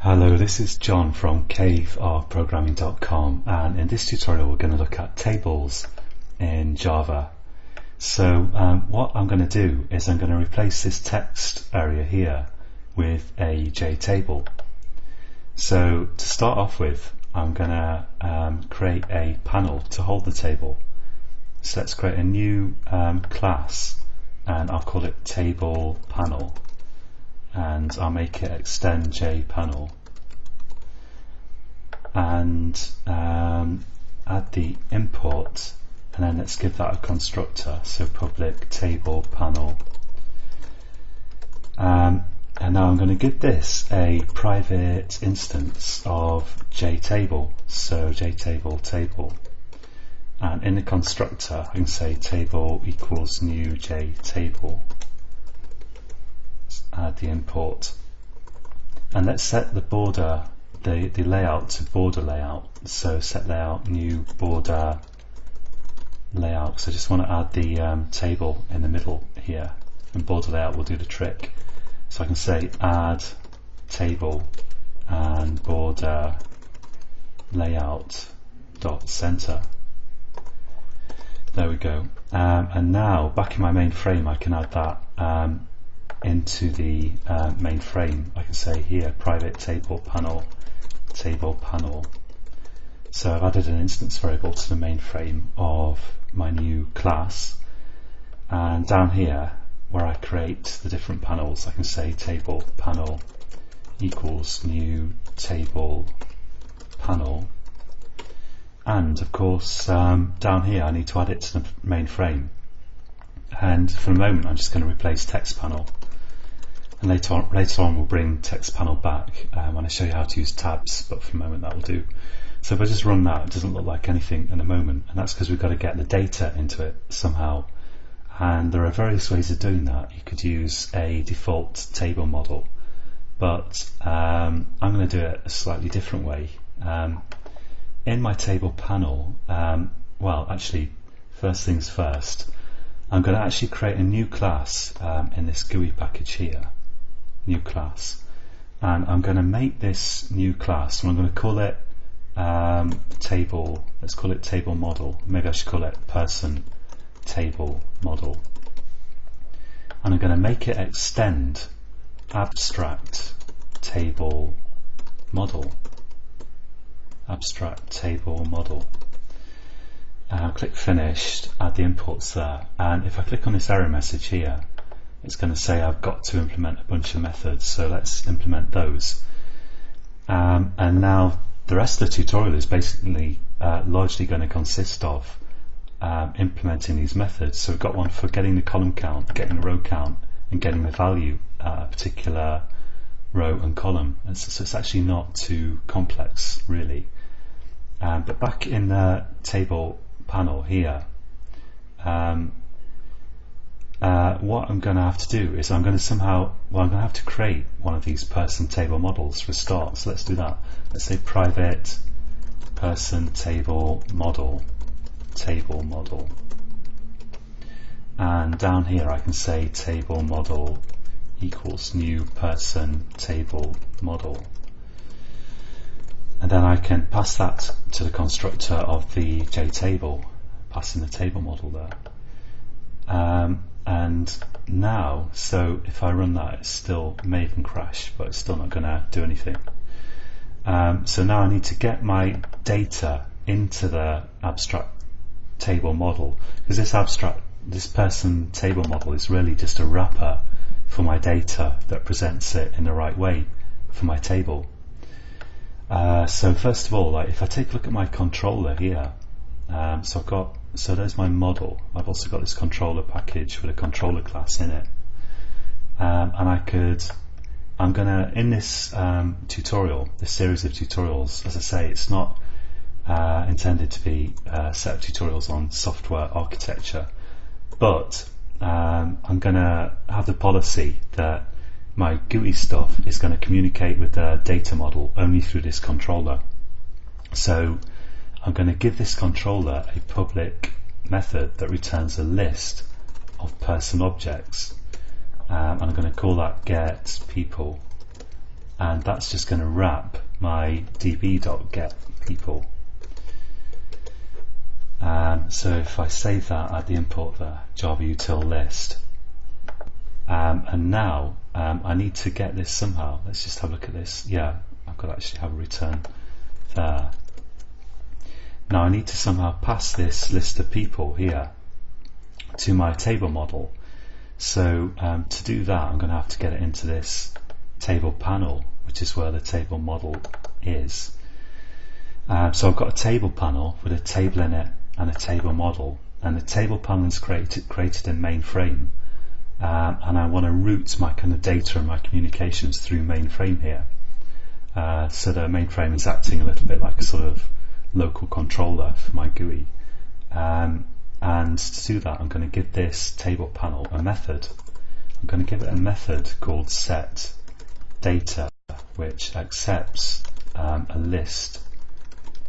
Hello, this is John from caverprogramming.com, and in this tutorial we're going to look at tables in Java. So what I'm going to do is I'm going to replace this text area here with a JTable. So to start off with, I'm going to create a panel to hold the table. So let's create a new class, and I'll call it table panel. And I'll make it extend JPanel, and add the import, and then let's give that a constructor, so public table panel. And now I'm going to give this a private instance of JTable, so JTable table, and in the constructor I can say table equals new JTable. Add the import, and let's set the border, the layout to border layout. So set layout new border layout. So I just want to add the table in the middle here, and border layout will do the trick. So I can say add table and border layout dot center. There we go. And now back in my main frame I can add that into the main frame. I can say here private table panel. So I've added an instance variable to the main frame of my new class, and down here where I create the different panels I can say table panel equals new table panel, and of course down here I need to add it to the main frame, and for the moment I'm just going to replace text panel. And later on we'll bring text panel back when I show you how to use tabs, but for the moment that will do. So if I just run that, it doesn't look like anything at the moment, and that's because we've got to get the data into it somehow. And there are various ways of doing that. You could use a default table model, but I'm going to do it a slightly different way. In my table panel, well actually first things first, I'm going to actually create a new class in this GUI package here. New class, and I'm going to make this new class, and I'm going to call it table. Let's call it table model. Maybe I should call it person table model, and I'm going to make it extend abstract table model. Abstract table model. Click finished, add the imports there, and if I click on this error message here, it's going to say I've got to implement a bunch of methods, so let's implement those. And now the rest of the tutorial is basically largely going to consist of implementing these methods. So we've got one for getting the column count, getting the row count, and getting the value a particular row and column. And so it's actually not too complex really. But back in the table panel here, what I'm going to have to do is I'm going to have to create one of these person table models for a start. So let's do that. Let's say private person table model, and down here I can say table model equals new person table model, and then I can pass that to the constructor of the JTable, passing the table model there. And now, so if I run that, it's still may even crash, but it's still not going to do anything. So now I need to get my data into the abstract table model, because this person table model is really just a wrapper for my data that presents it in the right way for my table. So first of all, like if I take a look at my controller here, so there's my model. I've also got this controller package with a controller class in it, and I'm gonna, in this tutorial, this series of tutorials, as I say, it's not intended to be a set of tutorials on software architecture, but I'm gonna have the policy that my GUI stuff is going to communicate with the data model only through this controller. So I'm going to give this controller a public method that returns a list of person objects, and I'm going to call that get people and that's just going to wrap my db.getPeople. So if I save that, add the import there, Java util list, and now I need to get this somehow. Let's just have a look at this. Yeah, I've got to actually have a return there. Now I need to somehow pass this list of people here to my table model. So to do that, I'm going to have to get it into this table panel, which is where the table model is. So I've got a table panel with a table in it and a table model, and the table panel is created in mainframe, and I want to route my kind of data and my communications through mainframe here. So the mainframe is acting a little bit like a sort of local controller for my GUI. And to do that, I'm going to give this table panel a method. I'm going to give it a method called setData, which accepts a list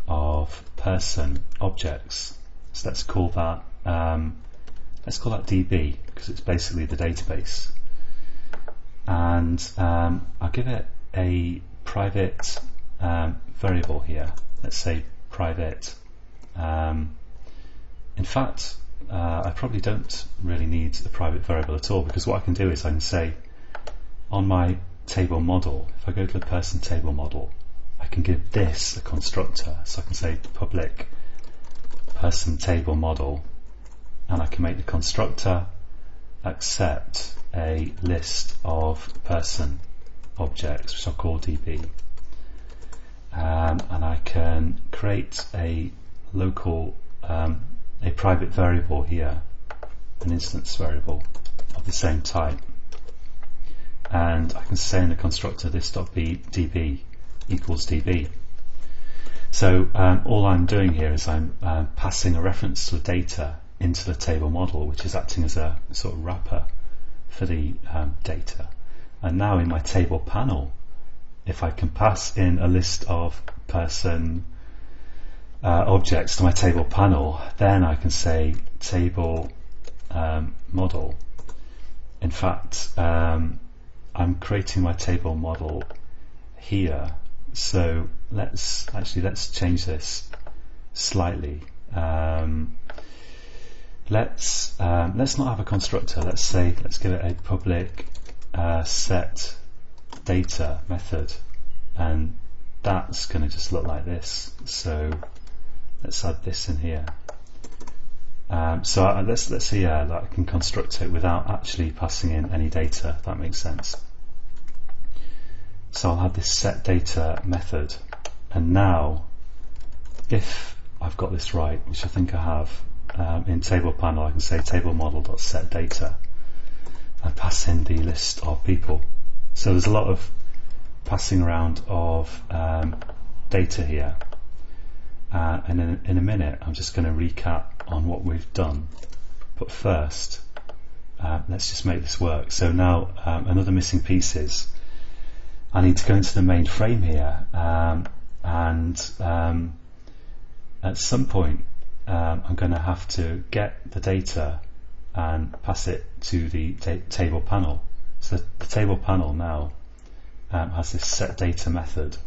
of person objects. So let's call that DB, because it's basically the database. And I'll give it a private variable here. Let's say private. In fact, I probably don't really need a private variable at all, because what I can do is I can say on my table model, if I go to the person table model, I can give this a constructor. So I can say public person table model, and I can make the constructor accept a list of person objects, which I'll call DB. And I can create a local a private variable here, an instance variable of the same type, and I can say in the constructor this.db equals db. So all I'm doing here is I'm passing a reference to the data into the table model, which is acting as a sort of wrapper for the data. And now in my table panel, if I can pass in a list of person objects to my table panel, then I can say table model. In fact, I'm creating my table model here. So let's change this slightly. Let's not have a constructor. Let's give it a public set data method, and that's going to just look like this. So let's add this in here. So let's see that I can construct it without actually passing in any data, if that makes sense. So I'll have this set data method, and now if I've got this right, which I think I have, in table panel I can say table model.setData and pass in the list of people. So there's a lot of passing around of data here, and in a minute I'm just going to recap on what we've done, but first let's just make this work. So now another missing piece is I need to go into the main frame here, and at some point I'm going to have to get the data and pass it to the table panel. So the table panel now has this set data method.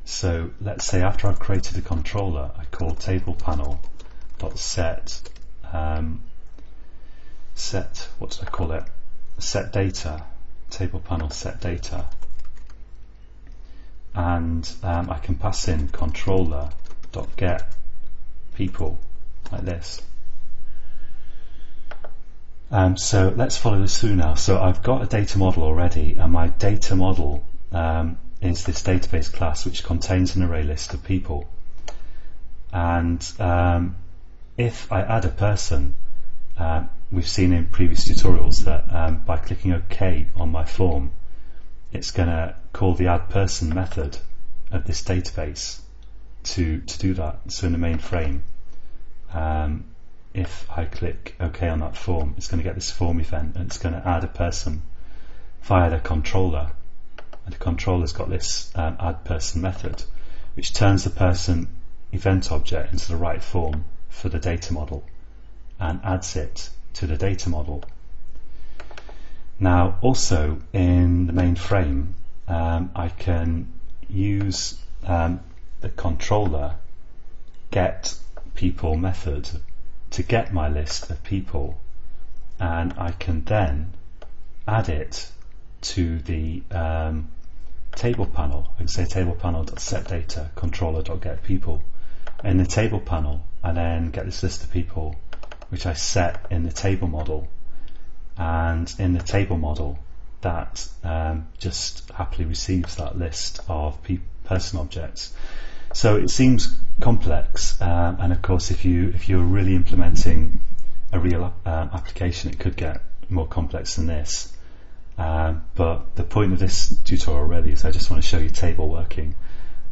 So let's say after I've created a controller, I call table panel dot set what did I call it? Set data, table panel set data, and I can pass in controller dot get people like this. So let's follow this through now. So I've got a data model already, and my data model is this database class which contains an array list of people. And if I add a person, we've seen in previous tutorials that by clicking OK on my form, it's going to call the add person method of this database to do that. So in the main frame, if I click OK on that form, it's going to get this form event, and it's going to add a person via the controller. And the controller's got this add person method, which turns the person event object into the right form for the data model and adds it to the data model. Now also in the main frame, I can use the controller get people method to get my list of people, and I can then add it to the table panel. I can say table panel.setData controller.getPeople. In the table panel, I then get this list of people which I set in the table model, and in the table model that just happily receives that list of person objects. So it seems complex, and of course if you're really implementing a real application, it could get more complex than this. But the point of this tutorial really is I just want to show you table working,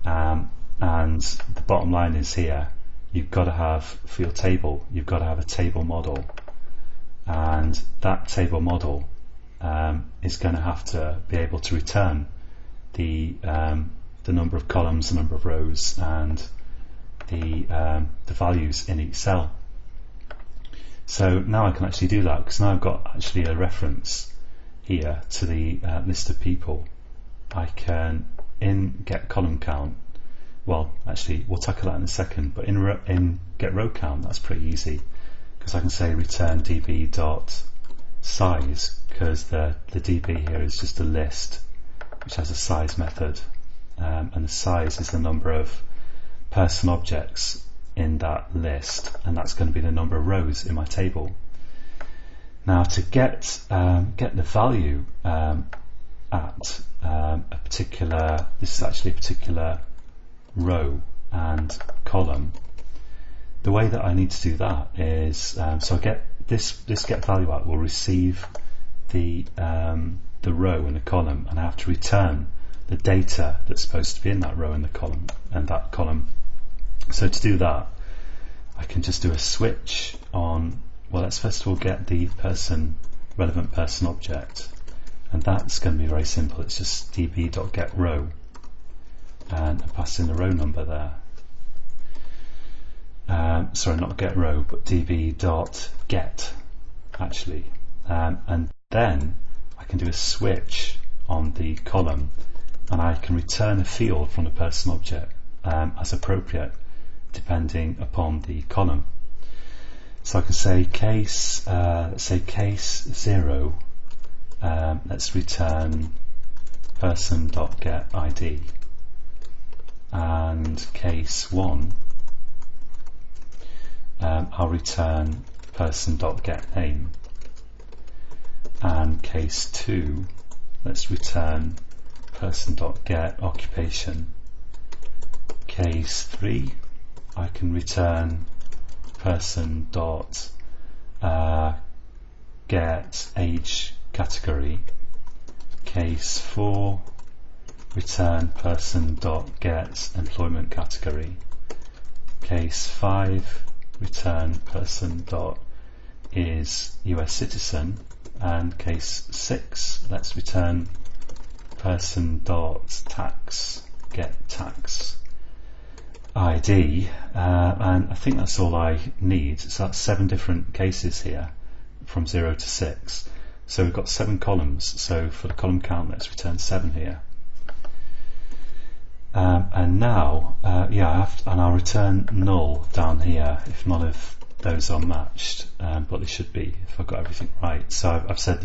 and the bottom line is here, you've got to have, for your table, you've got to have a table model, and that table model is going to have to be able to return the number of columns, the number of rows, and the values in each cell. So now I can actually do that, because now I've got actually a reference here to the list of people. I can, in get column count, well actually we'll tackle that in a second, but in get row count, that's pretty easy, because I can say return db.size, because the db here is just a list which has a size method, and the size is the number of person objects in that list, and that's going to be the number of rows in my table. Now to get the value at a particular, this is actually a particular row and column, the way that I need to do that is so I get this get value at will receive the row and the column, and I have to return the data that's supposed to be in that row and the column and that column. So to do that, I can just do a switch on, well, let's first of all get the relevant person object, and that's going to be very simple. It's just db.getRow, and I pass in the row number there. Sorry, not get row, but db.get actually, and then I can do a switch on the column, and I can return a field from the person object as appropriate depending upon the column. So I can say case, let's say case 0, let's return person.getID, and case 1, I'll return person.getName, and case 2, let's return person.getOccupation. Case 3, I can return person.getAge category. Case 4, return person.getEmployment category. Case 5, return person.is US citizen, and case 6, let's return person.tax get tax ID, and I think that's all I need. So that's 7 different cases here from 0 to 6. So we've got 7 columns, so for the column count let's return 7 here. And now, and I'll return null down here if none of those are matched, but they should be if I've got everything right. So I've said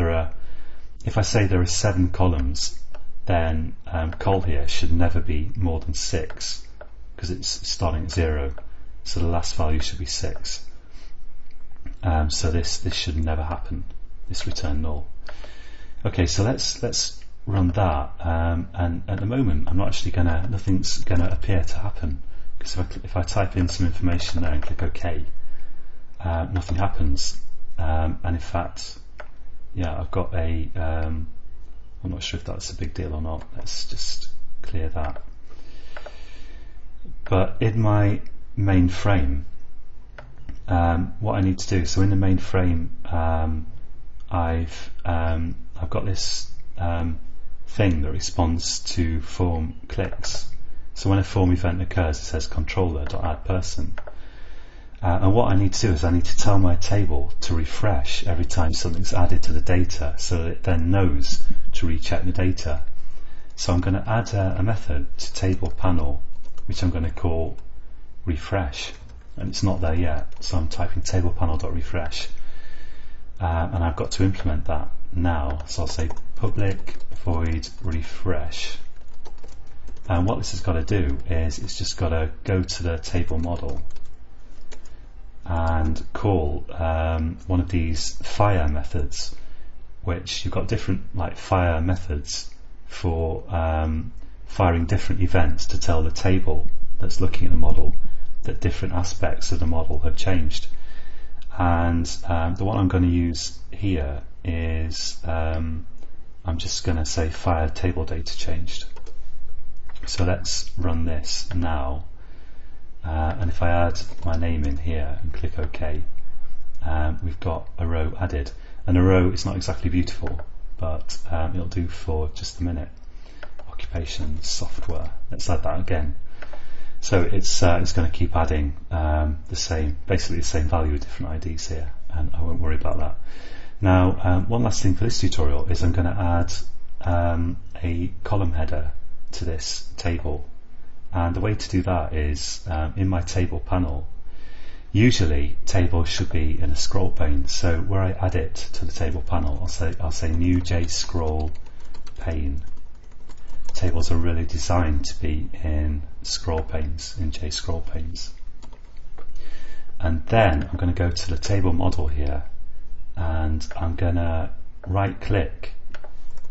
if I say there are 7 columns, then col here should never be more than 6, because it's starting at 0, so the last value should be 6. So this should never happen, this return null. Okay, so let's run that, and at the moment I'm not actually nothing's gonna appear to happen, because if I type in some information there and click OK, nothing happens, and in fact, yeah, I've got a I'm not sure if that's a big deal or not. Let's just clear that. But in my main frame, what I need to do, so in the main frame, I've got this thing that responds to form clicks. So when a form event occurs, it says controller.addPerson. And what I need to do is I need to tell my table to refresh every time something's added to the data, so that it then knows to recheck the data. So I'm going to add a method to table panel, which I'm going to call refresh, and it's not there yet, so I'm typing table panel.refresh, and I've got to implement that now. So I'll say public void refresh, and what this has got to do is it's just got to go to the table model and call one of these fire methods, which you've got different like fire methods for firing different events to tell the table that's looking at the model that different aspects of the model have changed. And the one I'm going to use here is I'm just going to say fire table data changed. So let's run this now, and if I add my name in here and click OK, we've got a row added. And a row is not exactly beautiful, but it'll do for just a minute. Occupation software, let's add that again. So it's going to keep adding basically the same value with different IDs here, and I won't worry about that. Now, one last thing for this tutorial is I'm going to add a column header to this table, and the way to do that is in my table panel. Usually tables should be in a scroll pane, so where I add it to the table panel, I'll say new JScroll pane. Tables are really designed to be in scroll panes, in JScroll panes. And then I'm going to go to the table model here, and I'm going to right click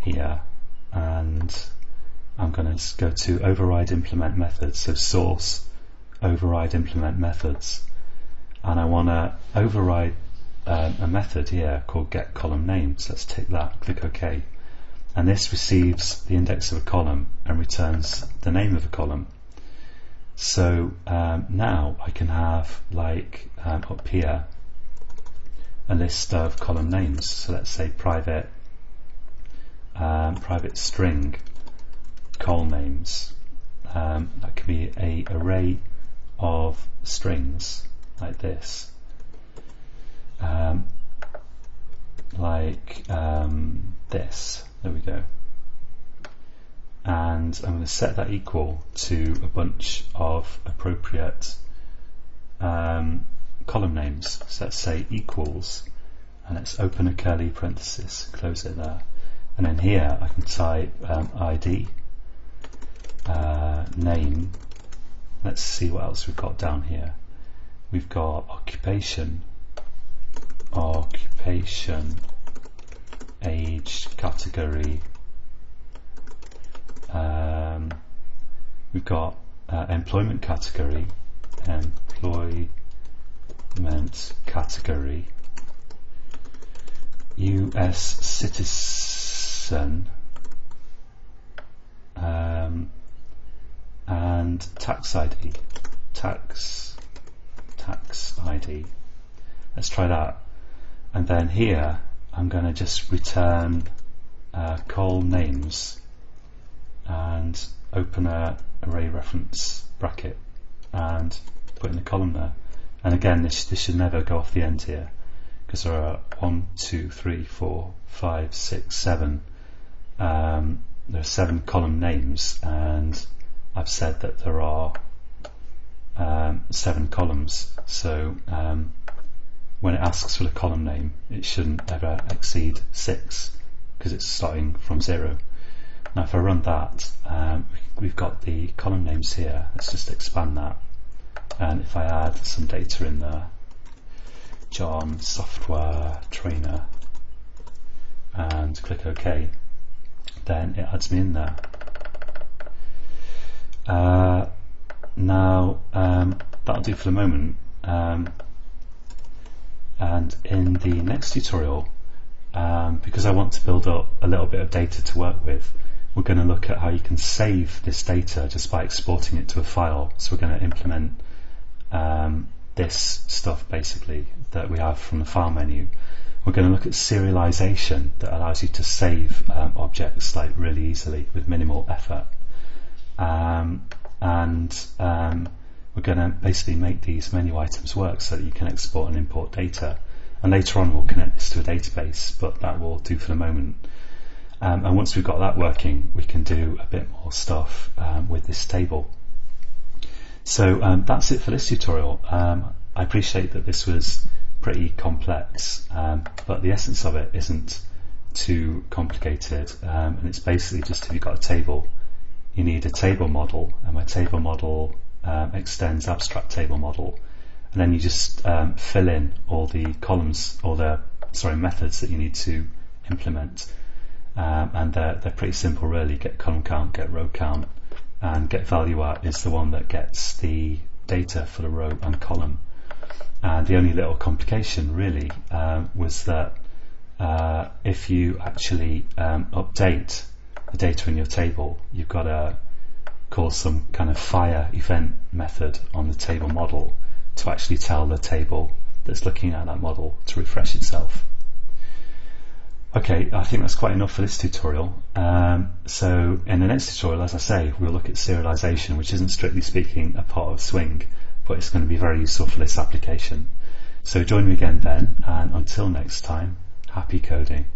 here, and I'm going to go to override implement methods, so source override implement methods, and I want to override a method here called get column name. So let's take that, click OK, and this receives the index of a column and returns the name of a column. So now I can have like up here a list of column names. So let's say private string col names. That can be an array of strings like this, this. There we go. And I'm going to set that equal to a bunch of appropriate column names. So let's say equals, and let's open a curly parenthesis, close it there, and then here I can type ID, name. Let's see what else we've got down here. We've got occupation, age, category. We've got employment category, US citizen, and tax ID, tax ID. Let's try that. And then here I'm going to just return col names and open a array reference bracket and put in the column there. And again, this should never go off the end here, because there are 1, 2, 3, 4, 5, 6, 7. There are 7 column names, and I've said that there are 7 columns. So when it asks for the column name, it shouldn't ever exceed 6, because it's starting from 0. Now if I run that, we've got the column names here. Let's just expand that, and if I add some data in there, John software trainer, and click OK, then it adds me in there. Now that'll do for the moment, and in the next tutorial, because I want to build up a little bit of data to work with, we're going to look at how you can save this data just by exporting it to a file. So we're going to implement this stuff basically that we have from the file menu. We're going to look at serialization that allows you to save objects like really easily with minimal effort, and we're going to basically make these menu items work so that you can export and import data. And later on we'll connect this to a database, but that will do for the moment. And once we've got that working, we can do a bit more stuff with this table. So that's it for this tutorial. I appreciate that this was pretty complex, but the essence of it isn't too complicated, and it's basically just, if you've got a table, you need a table model, and my table model extends abstract table model, and then you just fill in all the columns, or the methods that you need to implement, and they're pretty simple really. Get column count, get row count, and get value at is the one that gets the data for the row and column. And the only little complication really was that if you actually update the data in your table, you've got to call some kind of fire event method on the table model to actually tell the table that's looking at that model to refresh itself. Okay, I think that's quite enough for this tutorial. So in the next tutorial, as I say, we'll look at serialization, which isn't strictly speaking a part of Swing, but it's going to be very useful for this application. So join me again then, and until next time, happy coding.